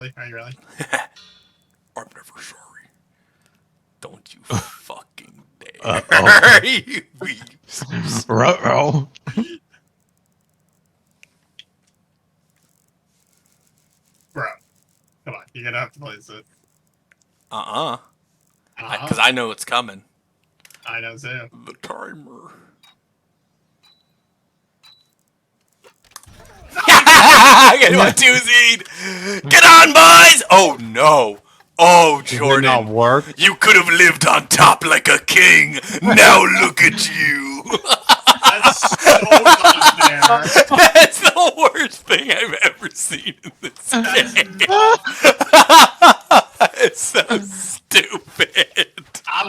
Are you really? I'm never sorry. Don't you fucking dare. Uh-oh. You weeps. Ruh-roh. Bro, come on. You're gonna have to place it. Because I know it's coming. I know too. The timer. Get my 2 seed. Get on, boys. Oh no. Oh, Did it not Jordan. work? You could have lived on top like a king. Now look at you. That's so unfair. That's the worst thing I've ever seen in this game. It's so stupid.